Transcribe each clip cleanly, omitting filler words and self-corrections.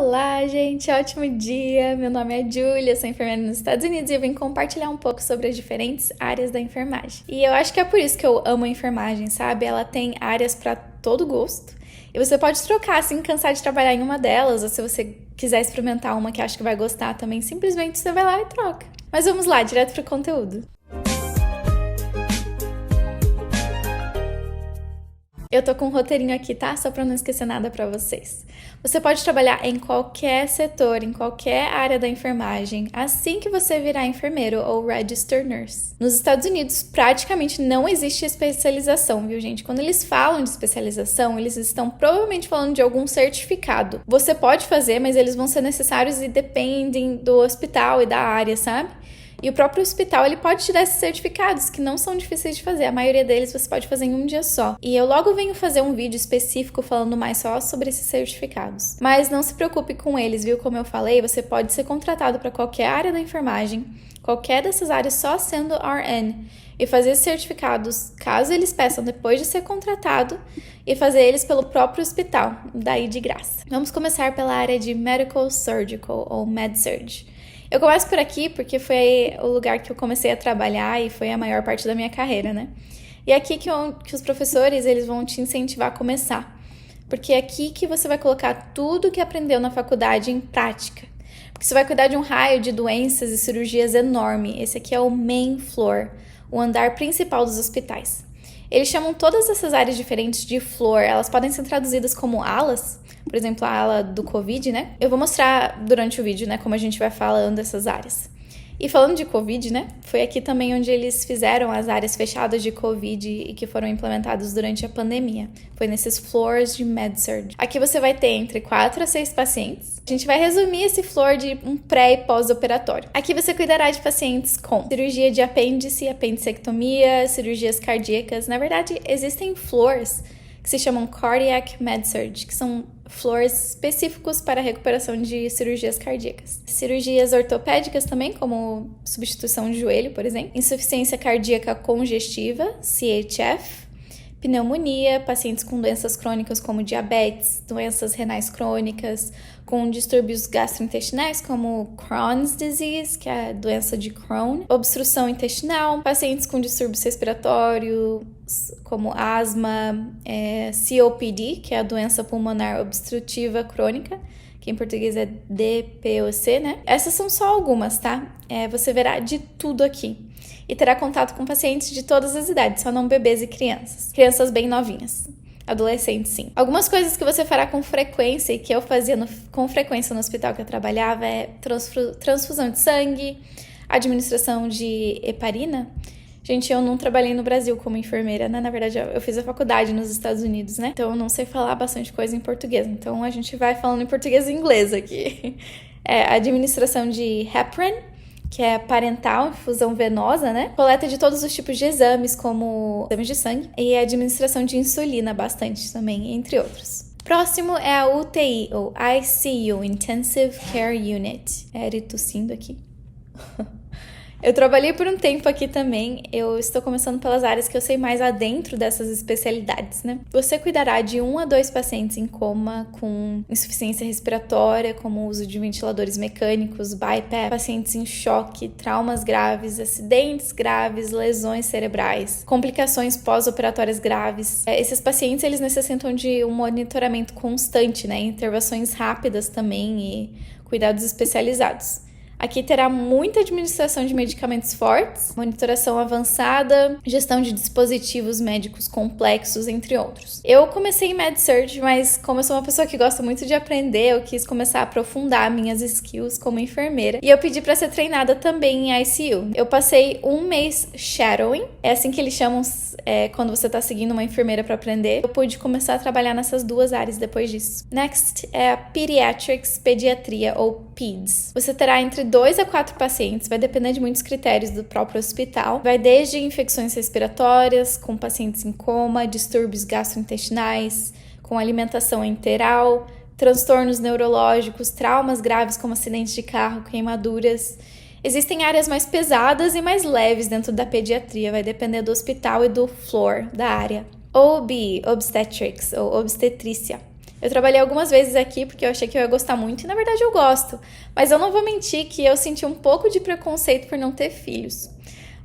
Olá, gente! Ótimo dia! Meu nome é Julia, sou enfermeira nos Estados Unidos e eu vim compartilhar um pouco sobre as diferentes áreas da enfermagem. E eu acho que é por isso que eu amo a enfermagem, sabe? Ela tem áreas para todo gosto e você pode trocar, assim, cansar de trabalhar em uma delas, ou se você quiser experimentar uma que acha que vai gostar também, simplesmente você vai lá e troca. Mas vamos lá, direto pro conteúdo. Eu tô com um roteirinho aqui, tá? Só pra não esquecer nada pra vocês. Você pode trabalhar em qualquer setor, em qualquer área da enfermagem, assim que você virar enfermeiro ou registered nurse. Nos Estados Unidos, praticamente não existe especialização, viu, gente? Quando eles falam de especialização, eles estão provavelmente falando de algum certificado. Você pode fazer, mas eles vão ser necessários e dependem do hospital e da área, sabe? E o próprio hospital, ele pode te dar esses certificados, que não são difíceis de fazer. A maioria deles você pode fazer em um dia só. E eu logo venho fazer um vídeo específico falando mais só sobre esses certificados. Mas não se preocupe com eles, viu? Como eu falei, você pode ser contratado para qualquer área da enfermagem, qualquer dessas áreas só sendo RN. E fazer esses certificados, caso eles peçam depois de ser contratado, e fazer eles pelo próprio hospital, daí de graça. Vamos começar pela área de Medical Surgical, ou Med-Surg. Eu começo por aqui porque foi o lugar que eu comecei a trabalhar e foi a maior parte da minha carreira, né? E é aqui que os professores, eles vão te incentivar a começar. Porque é aqui que você vai colocar tudo que aprendeu na faculdade em prática. Porque você vai cuidar de um raio de doenças e cirurgias enorme. Esse aqui é o main floor, o andar principal dos hospitais. Eles chamam todas essas áreas diferentes de floor. Elas podem ser traduzidas como alas. Por exemplo, a ala do Covid, né? Eu vou mostrar durante o vídeo, né, como a gente vai falando dessas áreas. E falando de Covid, né, foi aqui também onde eles fizeram as áreas fechadas de Covid e que foram implementadas durante a pandemia. Foi nesses floors de Med-Surg. Aqui você vai ter entre 4 a 6 pacientes. A gente vai resumir esse floor de um pré e pós-operatório. Aqui você cuidará de pacientes com cirurgia de apêndice, apendicectomia, cirurgias cardíacas. Na verdade, existem floors que se chamam Cardiac Med-Surg, que são floors específicos para a recuperação de cirurgias cardíacas. Cirurgias ortopédicas também, como substituição de joelho, por exemplo. Insuficiência cardíaca congestiva, CHF. Pneumonia, pacientes com doenças crônicas como diabetes, doenças renais crônicas, com distúrbios gastrointestinais como Crohn's disease, que é a doença de Crohn, obstrução intestinal, pacientes com distúrbios respiratórios como asma, COPD, que é a doença pulmonar obstrutiva crônica, que em português é DPOC, né? Essas são só algumas, tá? Você verá de tudo aqui. E terá contato com pacientes de todas as idades, só não bebês e crianças. Crianças bem novinhas. Adolescentes, sim. Algumas coisas que você fará com frequência e que eu fazia com frequência no hospital que eu trabalhava é transfusão de sangue, administração de heparina. Gente, eu não trabalhei no Brasil como enfermeira, né? Na verdade, eu fiz a faculdade nos Estados Unidos, né? Então, eu não sei falar bastante coisa em português. Então, a gente vai falando em português e inglês aqui. Administração de heparin, que é parental, infusão venosa, né? Coleta de todos os tipos de exames, como exames de sangue. E a administração de insulina, bastante também, entre outros. Próximo é a UTI, ou ICU, Intensive Care Unit. Ele tossindo aqui. Eu trabalhei por um tempo aqui também, eu estou começando pelas áreas que eu sei mais adentro dessas especialidades, né? Você cuidará de 1 a 2 pacientes em coma com insuficiência respiratória, como o uso de ventiladores mecânicos, BiPAP, pacientes em choque, traumas graves, acidentes graves, lesões cerebrais, complicações pós-operatórias graves. Esses pacientes, eles necessitam de um monitoramento constante, né? Intervenções rápidas também e cuidados especializados. Aqui terá muita administração de medicamentos fortes, monitoração avançada, gestão de dispositivos médicos complexos, entre outros. Eu comecei em Med-Surg, mas como eu sou uma pessoa que gosta muito de aprender, eu quis começar a aprofundar minhas skills como enfermeira. E eu pedi para ser treinada também em ICU. Eu passei 1 mês shadowing, é assim que eles chamam quando você está seguindo uma enfermeira para aprender. Eu pude começar a trabalhar nessas 2 áreas depois disso. Next é a Pediatrics, pediatria ou PEDS. Você terá entre 2 a 4 pacientes, vai depender de muitos critérios do próprio hospital. Vai desde infecções respiratórias, com pacientes em coma, distúrbios gastrointestinais, com alimentação enteral, transtornos neurológicos, traumas graves como acidentes de carro, queimaduras. Existem áreas mais pesadas e mais leves dentro da pediatria, vai depender do hospital e do floor da área. OB, Obstetrics ou obstetrícia. Eu trabalhei algumas vezes aqui porque eu achei que eu ia gostar muito e na verdade eu gosto. Mas eu não vou mentir que eu senti um pouco de preconceito por não ter filhos.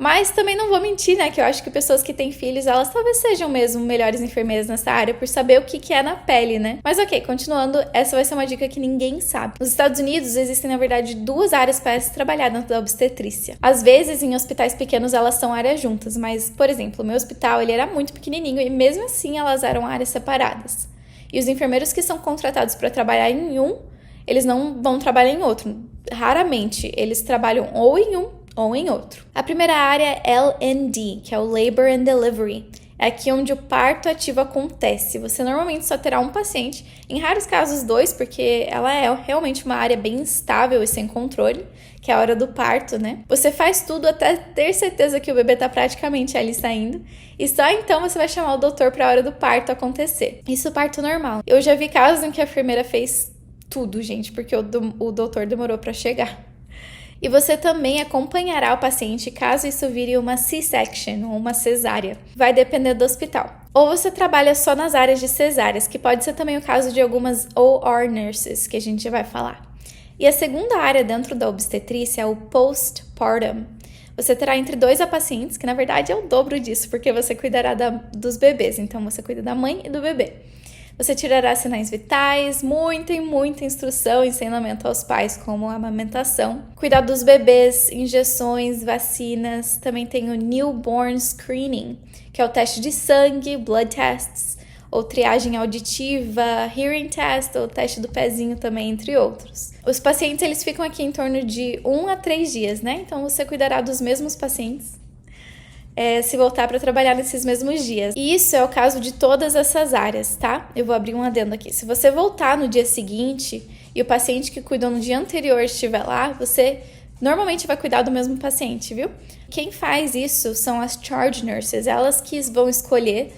Mas também não vou mentir, né, que eu acho que pessoas que têm filhos, elas talvez sejam mesmo melhores enfermeiras nessa área por saber o que é na pele, né? Mas ok, continuando, essa vai ser uma dica que ninguém sabe. Nos Estados Unidos existem, na verdade, 2 áreas para se trabalhar dentro da obstetrícia. Às vezes, em hospitais pequenos, elas são áreas juntas, mas, por exemplo, o meu hospital, ele era muito pequenininho e mesmo assim elas eram áreas separadas. E os enfermeiros que são contratados para trabalhar em um, eles não vão trabalhar em outro. Raramente, eles trabalham ou em um ou em outro. A primeira área é L&D, que é o Labor and Delivery. É aqui onde o parto ativo acontece. Você normalmente só terá um paciente, em raros casos 2, porque ela é realmente uma área bem instável e sem controle, que é a hora do parto, né? Você faz tudo até ter certeza que o bebê tá praticamente ali saindo, e só então você vai chamar o doutor para a hora do parto acontecer. Isso é parto normal. Eu já vi casos em que a enfermeira fez tudo, gente, porque o doutor demorou para chegar. E você também acompanhará o paciente caso isso vire uma C-section ou uma cesárea. Vai depender do hospital. Ou você trabalha só nas áreas de cesáreas, que pode ser também o caso de algumas OR nurses, que a gente vai falar. E a segunda área dentro da obstetrícia é o postpartum. Você terá entre 2 pacientes, que na verdade é o dobro disso, porque você cuidará dos bebês. Então você cuida da mãe e do bebê. Você tirará sinais vitais, muita instrução e ensinamento aos pais, como a amamentação. Cuidar dos bebês, injeções, vacinas. Também tem o Newborn Screening, que é o teste de sangue, blood tests, ou triagem auditiva, hearing test, ou teste do pezinho também, entre outros. Os pacientes, eles ficam aqui em torno de 1 a 3 dias, né? Então, você cuidará dos mesmos pacientes. Se voltar para trabalhar nesses mesmos dias. E isso é o caso de todas essas áreas, tá? Eu vou abrir um adendo aqui. Se você voltar no dia seguinte e o paciente que cuidou no dia anterior estiver lá, você normalmente vai cuidar do mesmo paciente, viu? Quem faz isso são as charge nurses, elas que vão escolher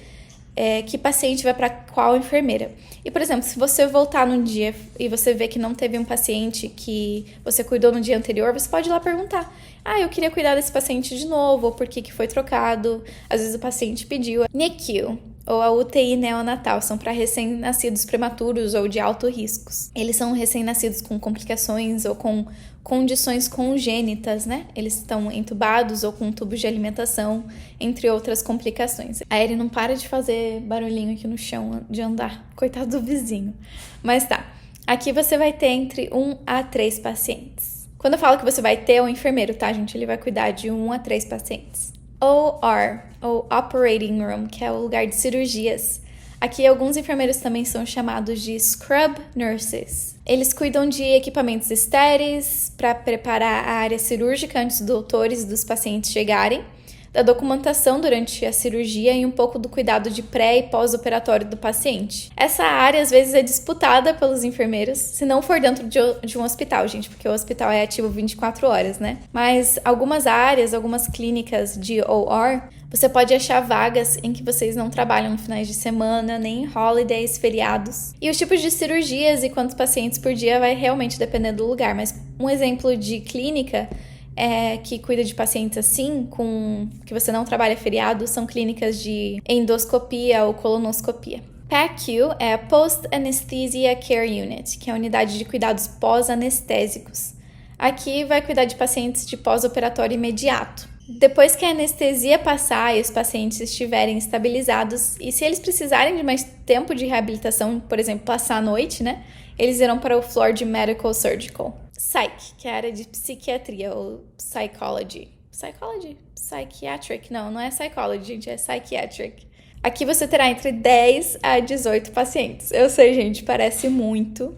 que paciente vai para qual enfermeira. E, por exemplo, se você voltar num dia e você vê que não teve um paciente que você cuidou no dia anterior, você pode ir lá perguntar: eu queria cuidar desse paciente de novo, ou por que foi trocado. Às vezes o paciente pediu. NICU, ou a UTI neonatal, são para recém-nascidos prematuros ou de alto riscos. Eles são recém-nascidos com complicações ou com condições congênitas, né? Eles estão entubados ou com tubos de alimentação, entre outras complicações. A Eri não para de fazer barulhinho aqui no chão de andar. Coitado do vizinho. Mas tá. Aqui você vai ter entre 1 a 3 pacientes. Quando eu falo que você vai ter, o enfermeiro, tá, gente? Ele vai cuidar de 1 a 3 pacientes. OR, ou Operating Room, que é o lugar de cirurgias. Aqui, alguns enfermeiros também são chamados de Scrub Nurses. Eles cuidam de equipamentos estéreis para preparar a área cirúrgica antes dos doutores e dos pacientes chegarem, da documentação durante a cirurgia e um pouco do cuidado de pré- e pós-operatório do paciente. Essa área, às vezes, é disputada pelos enfermeiros, se não for dentro de um hospital, gente, porque o hospital é ativo 24 horas, né? Mas algumas áreas, algumas clínicas de OR, você pode achar vagas em que vocês não trabalham no finais de semana, nem em holidays, feriados. E os tipos de cirurgias e quantos pacientes por dia vai realmente depender do lugar, mas um exemplo de clínica que cuida de pacientes assim, que você não trabalha feriado, são clínicas de endoscopia ou colonoscopia. PACU é a Post Anesthesia Care Unit, que é a unidade de cuidados pós-anestésicos. Aqui vai cuidar de pacientes de pós-operatório imediato. Depois que a anestesia passar e os pacientes estiverem estabilizados, e se eles precisarem de mais tempo de reabilitação, por exemplo, passar a noite, né, eles irão para o floor de Medical Surgical. Psych, que é a área de psiquiatria, ou psychology. Psychiatric? Não é psychology, gente, é psychiatric. Aqui você terá entre 10 a 18 pacientes. Eu sei, gente, parece muito.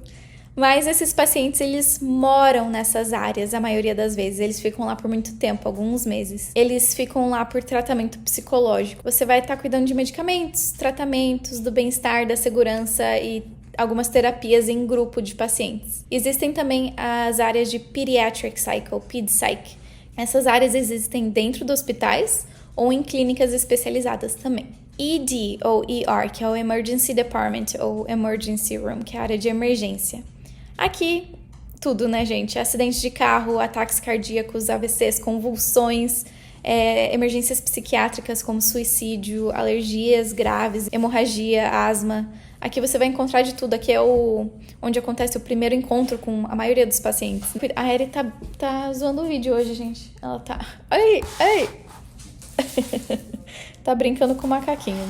Mas esses pacientes, eles moram nessas áreas, a maioria das vezes. Eles ficam lá por muito tempo, alguns meses. Eles ficam lá por tratamento psicológico. Você vai estar cuidando de medicamentos, tratamentos, do bem-estar, da segurança e algumas terapias em grupo de pacientes. Existem também as áreas de Pediatric Psych, ou PedPsych. Essas áreas existem dentro dos hospitais ou em clínicas especializadas também. ED, ou ER, que é o Emergency Department, ou Emergency Room, que é a área de emergência. Aqui, tudo, né, gente? Acidentes de carro, ataques cardíacos, AVCs, convulsões, emergências psiquiátricas como suicídio, alergias graves, hemorragia, asma, Aqui você vai encontrar de tudo. Aqui é onde acontece o primeiro encontro com a maioria dos pacientes. A Eri tá zoando o vídeo hoje, gente. Ela tá... Ai! Tá brincando com o macaquinho.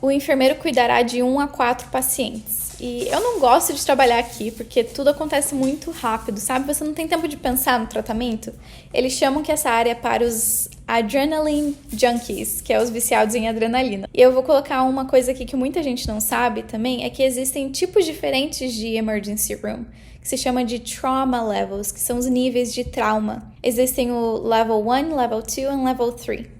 O enfermeiro cuidará de 1 a 4 pacientes. E eu não gosto de trabalhar aqui porque tudo acontece muito rápido, sabe? Você não tem tempo de pensar no tratamento. Eles chamam que essa área é para os adrenaline junkies, que é os viciados em adrenalina. E eu vou colocar uma coisa aqui que muita gente não sabe também, é que existem tipos diferentes de emergency room, que se chama de trauma levels, que são os níveis de trauma. Existem o level 1, level 2 e level 3.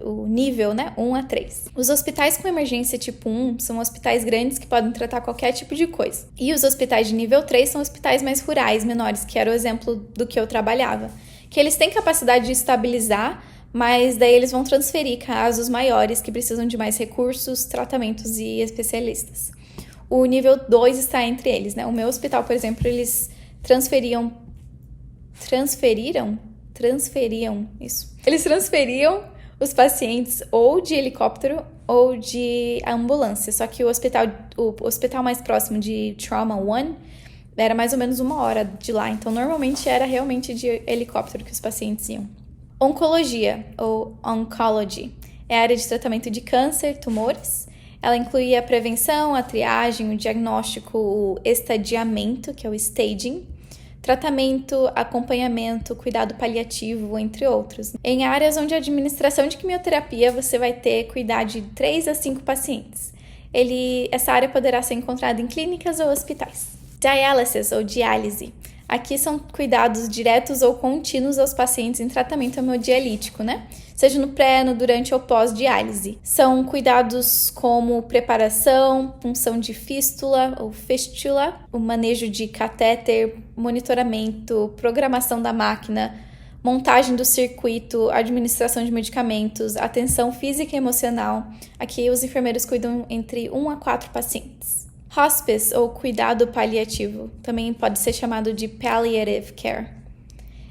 O nível, né? 1 a 3. Os hospitais com emergência tipo 1 são hospitais grandes que podem tratar qualquer tipo de coisa. E os hospitais de nível 3 são hospitais mais rurais, menores, que era o exemplo do que eu trabalhava. Que eles têm capacidade de estabilizar, mas daí eles vão transferir casos maiores que precisam de mais recursos, tratamentos e especialistas. O nível 2 está entre eles, né? O meu hospital, por exemplo, eles transferiam os pacientes ou de helicóptero ou de ambulância. Só que o hospital mais próximo de Trauma 1 era mais ou menos 1 hora de lá. Então, normalmente era realmente de helicóptero que os pacientes iam. Oncologia, ou oncology, é a área de tratamento de câncer, tumores. Ela inclui a prevenção, a triagem, o diagnóstico, o estadiamento, que é o staging, tratamento, acompanhamento, cuidado paliativo, entre outros. Em áreas onde a administração de quimioterapia você vai cuidar de 3 a 5 pacientes. Essa área poderá ser encontrada em clínicas ou hospitais. Dialysis ou diálise. Aqui são cuidados diretos ou contínuos aos pacientes em tratamento hemodialítico, né? Seja no pré, no durante ou pós-diálise. São cuidados como preparação, punção de fístula ou fístula, o manejo de catéter, monitoramento, programação da máquina, montagem do circuito, administração de medicamentos, atenção física e emocional. Aqui os enfermeiros cuidam entre 1 a 4 pacientes. Hospice, ou cuidado paliativo, também pode ser chamado de palliative care.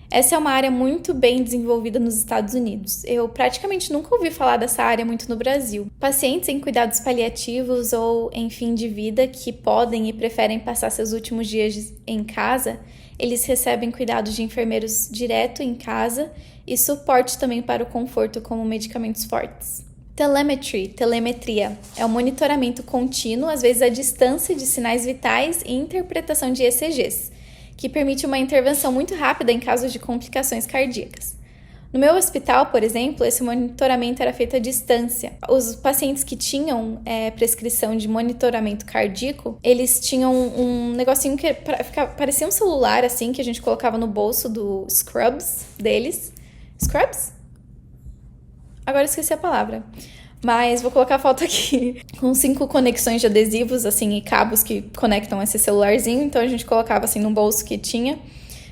Essa é uma área muito bem desenvolvida nos Estados Unidos. Eu praticamente nunca ouvi falar dessa área muito no Brasil. Pacientes em cuidados paliativos ou em fim de vida que podem e preferem passar seus últimos dias em casa, eles recebem cuidados de enfermeiros direto em casa e suporte também para o conforto, como medicamentos fortes. Telemetria, é o monitoramento contínuo, às vezes à distância, de sinais vitais e interpretação de ECGs, que permite uma intervenção muito rápida em casos de complicações cardíacas. No meu hospital, por exemplo, esse monitoramento era feito à distância. Os pacientes que tinham prescrição de monitoramento cardíaco, eles tinham um negocinho que parecia um celular, assim, que a gente colocava no bolso do scrubs deles. Scrubs? Agora esqueci a palavra, mas vou colocar a foto aqui. Com 5 conexões de adesivos, assim, e cabos que conectam esse celularzinho. Então a gente colocava assim no bolso que tinha,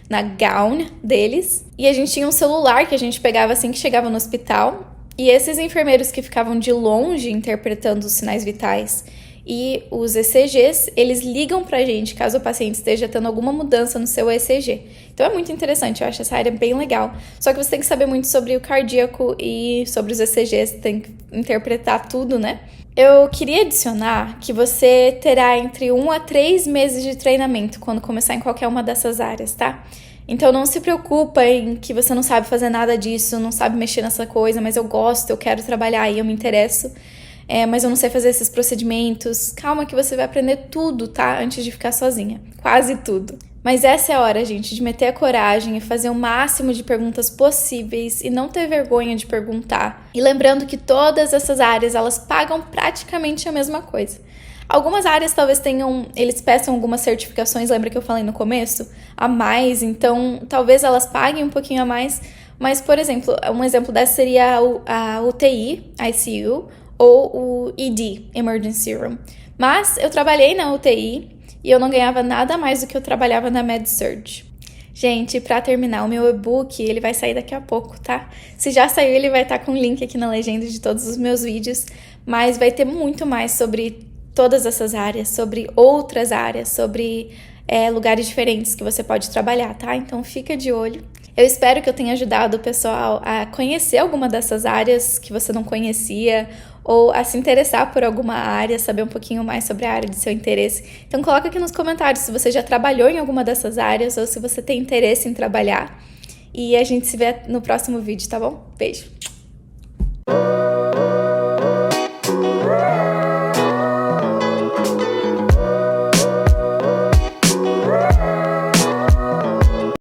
na gown deles. E a gente tinha um celular que a gente pegava assim que chegava no hospital. E esses enfermeiros que ficavam de longe interpretando os sinais vitais e os ECGs, eles ligam pra gente caso o paciente esteja tendo alguma mudança no seu ECG. Então é muito interessante, eu acho essa área bem legal. Só que você tem que saber muito sobre o cardíaco e sobre os ECGs, tem que interpretar tudo, né? Eu queria adicionar que você terá entre 1 a 3 meses de treinamento quando começar em qualquer uma dessas áreas, tá? Então não se preocupa em que você não sabe fazer nada disso, não sabe mexer nessa coisa, mas eu gosto, eu quero trabalhar e eu me interesso. Mas eu não sei fazer esses procedimentos. Calma que você vai aprender tudo, tá? Antes de ficar sozinha. Quase tudo. Mas essa é a hora, gente, de meter a coragem e fazer o máximo de perguntas possíveis e não ter vergonha de perguntar. E lembrando que todas essas áreas, elas pagam praticamente a mesma coisa. Algumas áreas talvez eles peçam algumas certificações, lembra que eu falei no começo? A mais, então talvez elas paguem um pouquinho a mais. Mas, por exemplo, um exemplo dessa seria a UTI, ICU, ou o ED, Emergency Room. Mas eu trabalhei na UTI e eu não ganhava nada mais do que eu trabalhava na MedSurg. Gente, pra terminar, o meu e-book, ele vai sair daqui a pouco, tá? Se já saiu, ele vai estar com o link aqui na legenda de todos os meus vídeos, mas vai ter muito mais sobre todas essas áreas, sobre outras áreas, sobre lugares diferentes que você pode trabalhar, tá? Então fica de olho. Eu espero que eu tenha ajudado o pessoal a conhecer alguma dessas áreas que você não conhecia, ou a se interessar por alguma área, saber um pouquinho mais sobre a área de seu interesse. Então coloca aqui nos comentários se você já trabalhou em alguma dessas áreas ou se você tem interesse em trabalhar. E a gente se vê no próximo vídeo, tá bom? Beijo!